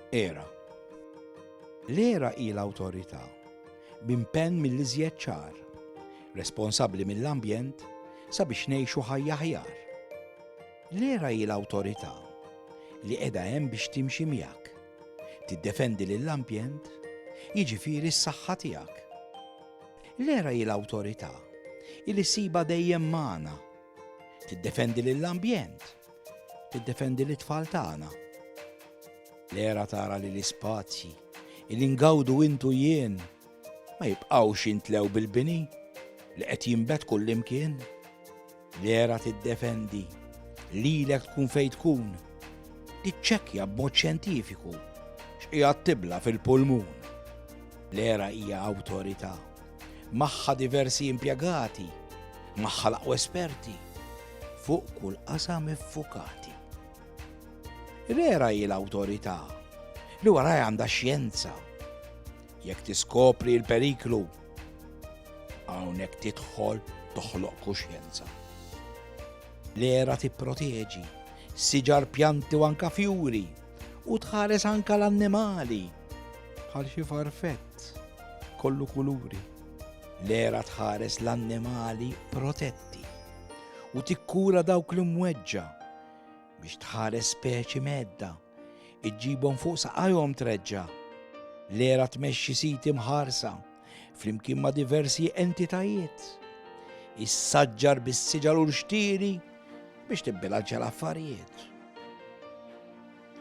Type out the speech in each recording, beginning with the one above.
Era. L-era hi l-awtorità b'impenn mill-iżjed ċar, responsabbli mill-ambjent sabiex ngħixu ħajja aħjar. L-era hi l-awtorità li qiegħda hemm biex timxi miegħek, tiddefendi lill-ambjent, jiġifieri s-saħħa tiegħek. L-era hi l-awtorità li ssiba dejjem magħna, tiddefendi lill-ambjent, tiddefendi lit-tfal tagħna. L-era tara li l-ispazji li ngawdu intu jien ma jibqgħux jintlew bil-bini li qed jinbet kullimkien. L-era tiddefendi lilek tkun fejn tkun, tiċċekkja b'mod xjentifiku x'qiegħed tibla fil-pulmun. L-era hija awtorità, magħha diversi impjegati, magħha l-aqwa esperti, fuq kull qasam iffukati. L-era hi l-awtorità li warajha għandha xjenza. Jekk tiskopri l-periklu, hawnhekk tidħol toħloq kuxjenza. L-era tipproteġi siġar, pjanti u anka fjuri u tħares anka l-annimali bħal xi farfett kollu kuluri. L-era tħares l-annimali protetti u tikkura dawk l-imweġġa biex tħares speċi medda iġġibhom fuq saqajhom treġġa'. L-era tmexxi siti mħarsa flimkien ma' diversi entitajiet, issaġġar bis-siġar u l-xtieri biex tibbilanċja l-affarijiet.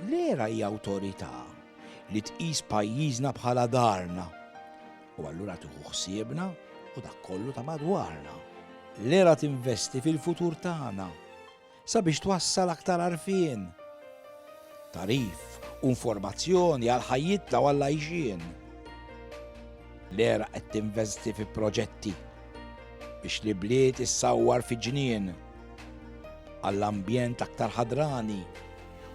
L-era hija awtorità li tqis pajjiżna bħala darna u allura tieħu ħsiebna u dak kollu ta' madwarna. L-era tinvesti fil-futur tagħna sabiex twassal aktar għarfien, tarif u informazzjoni għal ħajjitna u għall-għajxien. L-era qed tinvesti fi proġetti biex li bliet issawwar fi ġnien għall-ambjent aktar ħadrani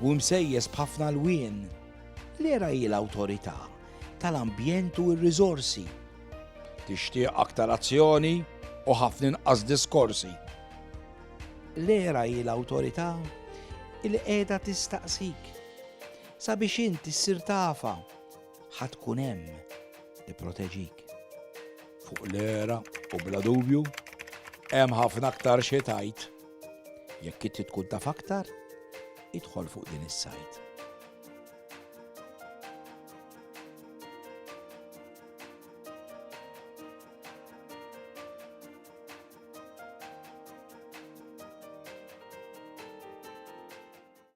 u msejjes b'ħafna lwien. L-era hi l-awtorità tal-ambjent u r-riżorsi. Tixtieq aktar azzjoni u ħafna inqas diskorsi. L-era hi l-awtorità li qiegħda tistaqsik sabiex inti ssir tafa ħadd tkun hemm tipproteġik. Fuq l-era u bla dubju hemm ħafna aktar xi tgħid. Jekk inti tkun taf aktar, idħol fuq din is-sajt.